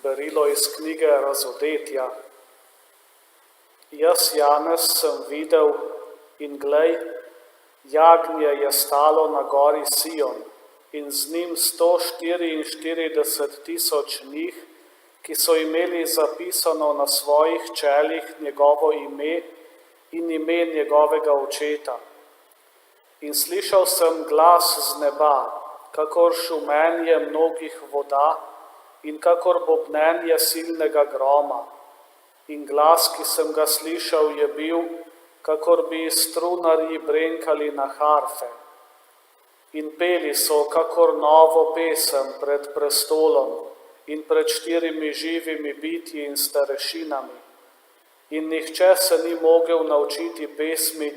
Berilo iz knjige Razodetja. Jaz, Janez, sem videl in glej, jagnje je stalo na gori Sion in z njim 144,000 njih, ki so imeli zapisano na svojih čelih njegovo ime in ime njegovega očeta. In slišal sem glas z neba, kakor šumenje mnogih voda in kakor bobnenje silnega groma. In glas, ki sem ga slišal, je bil, kakor bi strunarji brenkali na harfe. In peli so, kakor novo pesem pred prestolom in pred 4 živimi bitji in starešinami. In nihče se ni mogel naučiti pesmi,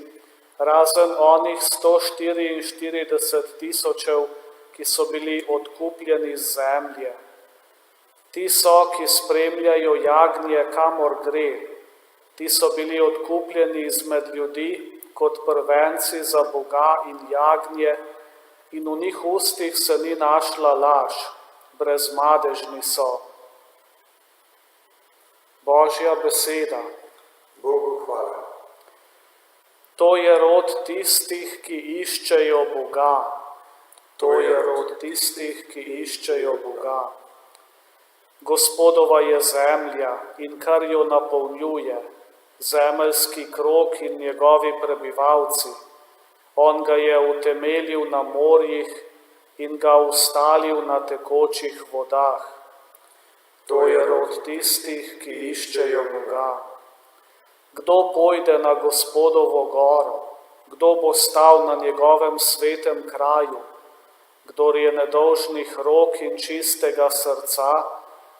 razen onih 144,000, ki so bili odkupljeni z zemlje. Ti so, ki spremljajo jagnje, kamor gre. Ti so bili odkupljeni izmed ljudi kot prvenci za Boga in jagnje, in v njih ustih se ni našla laž, brezmadežni so. Božja beseda. Bogu hvala. To je rod tistih, ki iščejo Boga. To je rod tistih, ki iščejo Boga. Gospodova je zemlja in kar jo napolnjuje, zemeljski krog in njegovi prebivalci. On ga je utemeljil na morjih in ga ustalil na tekočih vodah. To je rod tistih, ki iščejo Boga. Kdo pojde na Gospodovo goro? Kdo bo stal na njegovem svetem kraju? Kdor je nedolžnih rok in čistega srca,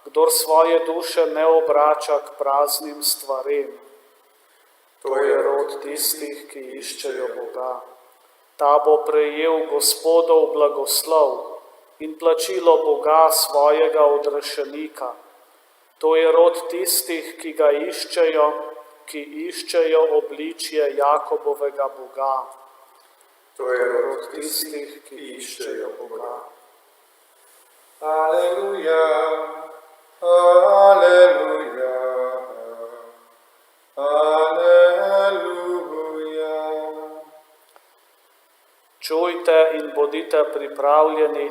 kdor svoje duše ne obrača k praznim stvarem. To je rod tistih, ki iščejo Boga. Ta bo prejel Gospodov blagoslov in plačilo Boga svojega odrešenika. To je rod tistih, ki ga iščejo, ki iščejo obličje Jakobovega Boga. To je rod tistih, ki iščejo Boga. Aleluja, aleluja, aleluja. Čujte in bodite pripravljeni,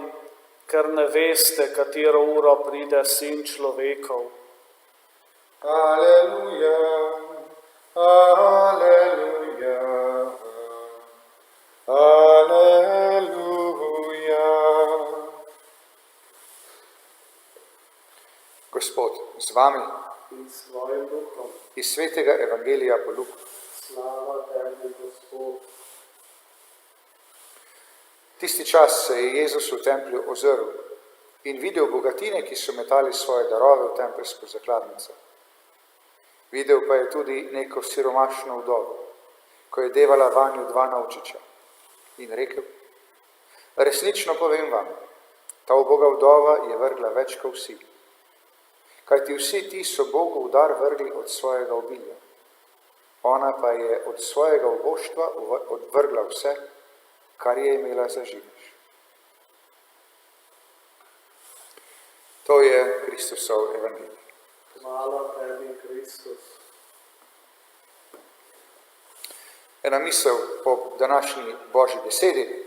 ker ne veste, katero uro pride Sin človekov. Aleluja, aleluja, aleluja. Gospod, z vami In s svojim duhom. iz svetega evangelija po Luku. Slava tebi, Gospod. Tisti čas se je Jezus v templju ozrl in videl bogatine, ki so metali svoje darove v tempeljsko zakladnico. Videl pa je tudi neko siromašno vdovo, ko je devala vanju 2 novčiča in rekel: resnično povem vam, ta uboga vdova je vrgla več kot vsi. Kajti vsi ti so Bogu v dar vrgli od svojega obilja. Ona pa je od svojega uboštva odvrgla vse, kar je imela za živež. To je Kristusov evangelij. Hvala tebi, Kristus. Ena misel po današnji Božji besedi.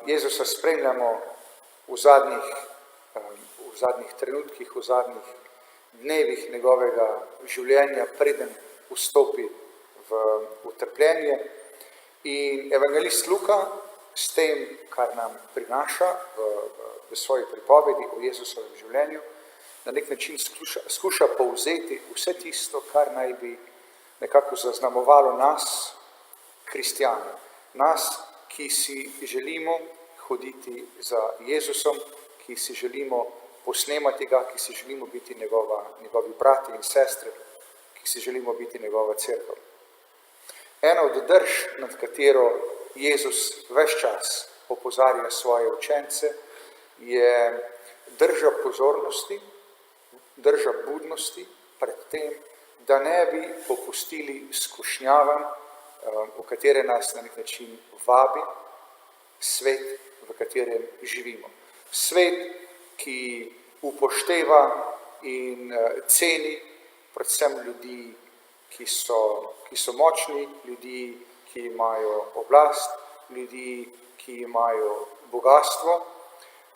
Jezusa spremljamo v zadnjih trenutkih, v zadnjih dnevih njegovega življenja, preden vstopi v utrpljenje. In evangelist Luka s tem, kar nam prinaša v svoji pripovedi o Jezusovem življenju, na nek način skuša povzeti vse tisto, kar naj bi nekako zaznamovalo nas, kristjane. Nas, ki si želimo hoditi za Jezusom, ki si želimo posnemati ga, ki si želimo biti njegovi brati in sestre, ki si želimo biti njegova cerkev. Ena od drž, nad katero Jezus ves čas opozarja svoje učence, je drža pozornosti, drža budnosti pred tem, da ne bi popustili skušnjavam, v katere nas na nek način vabi svet, v katerem živimo. Svet, ki upošteva in ceni predvsem ljudi, ki so močni, ljudi, ki imajo oblast, ljudi, ki imajo bogastvo,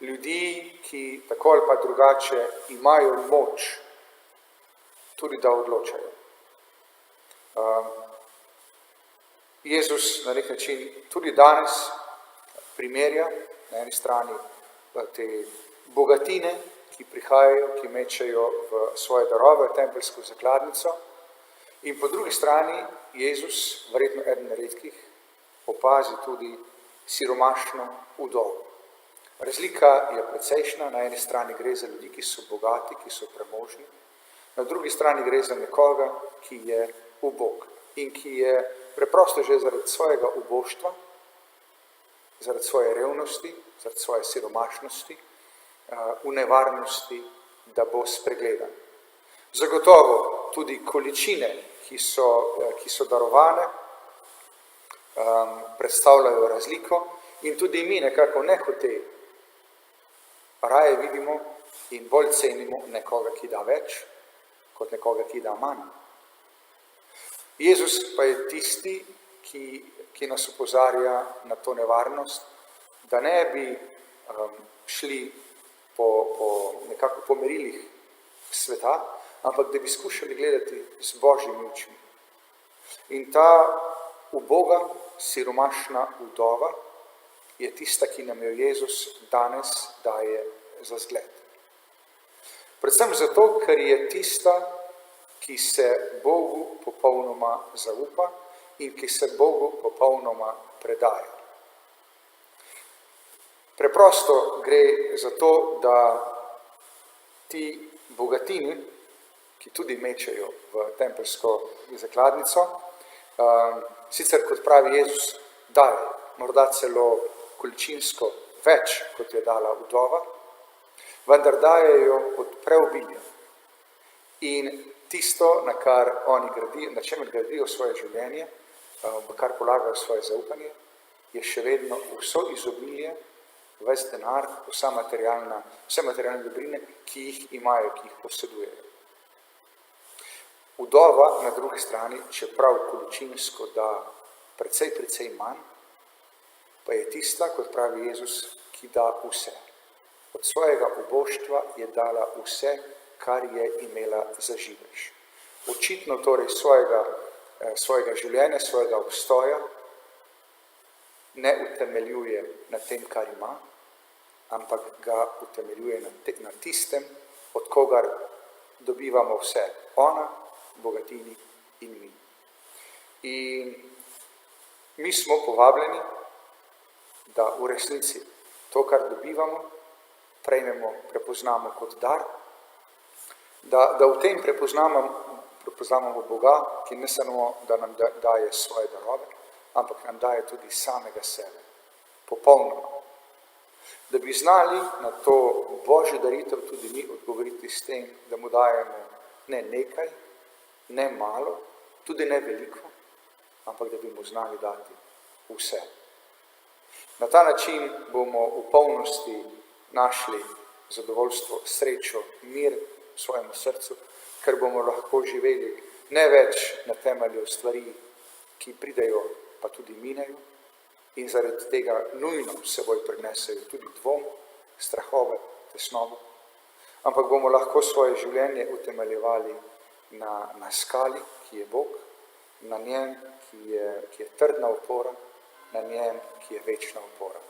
ljudi, ki tako ali pa drugače imajo moč tudi da odločajo. Jezus na nek način tudi danes primerja na eni strani te bogatine, ki prihajajo, ki mečejo v svoje darove, v tempelsko zakladnico, in po drugi strani Jezus, verjetno eden redkih, opazi tudi siromašno vdovo. Razlika je precejšnja, na eni strani gre za ljudi, ki so bogati, ki so premožni, na drugi strani gre za nekoga, ki je ubog in ki je preprosto že zaradi svojega uboštva, zaradi svoje revnosti, zaradi svoje siromašnosti, v nevarnosti, da bo spregledan. Zagotovo tudi količine, ki so darovane, predstavljajo razliko in tudi mi nekako nehote raje vidimo in bolj cenimo nekoga, ki da več, kot nekoga, ki da manj. Jezus pa je tisti, ki nas opozarja na to nevarnost, da ne bi šli nekako po merilih sveta, ampak da bi skušali gledati z Božjimi očmi. In ta uboga, siromašna vdova je tista, ki nam jo Jezus danes daje za zgled. Predvsem zato, ker je tista, ki se Bogu popolnoma zaupa in ki se Bogu popolnoma predaja. Preprosto gre za to, da ti bogatini, ki tudi mečejo v tempelsko zakladnico, sicer kot pravi Jezus, daje morda celo količinsko več, kot je dala vdova, vendar dajejo od preobilja. In tisto, na kar oni gradijo, na čemer gradijo svoje življenje, v kar polagajo svoje zaupanje, je še vedno vso izobilje, ves denar, vse materialne dobrine, ki jih imajo, ki jih posedujejo. Vdova na drugi strani, čeprav količinsko da precej manj, pa je tista, kot pravi Jezus, ki da vse. Od svojega uboštva je dala vse, kar je imela za živež. Očitno torej svojega življenja, svojega obstoja ne utemeljuje na tem, kar ima, ampak ga utemeljuje na tistem, od kogar dobivamo vse. Ona, bogatini in mi. In mi smo povabljeni, da v resnici to, kar dobivamo, prepoznamo kot dar, da v tem prepoznamo Boga, ki ne samo, da nam daje svoje darove, ampak nam daje tudi samega sebe, popolnoma. Da bi znali na to Božjo daritev tudi mi odgovoriti s tem, da mu dajemo ne nekaj, ne malo, tudi ne veliko, ampak da bi mu znali dati vse. Na ta način bomo v polnosti našli zadovoljstvo, srečo, mir v svojemu srcu, ker bomo lahko živeli ne več na temelju stvari, ki pridejo, pa tudi minejo, in zaradi tega nujno seboj prinesejo tudi dvom, strahove, tesnobo, ampak bomo lahko svoje življenje utemeljevali na skali, ki je Bog, na njem, ki je trdna opora, na njem, ki je večna opora.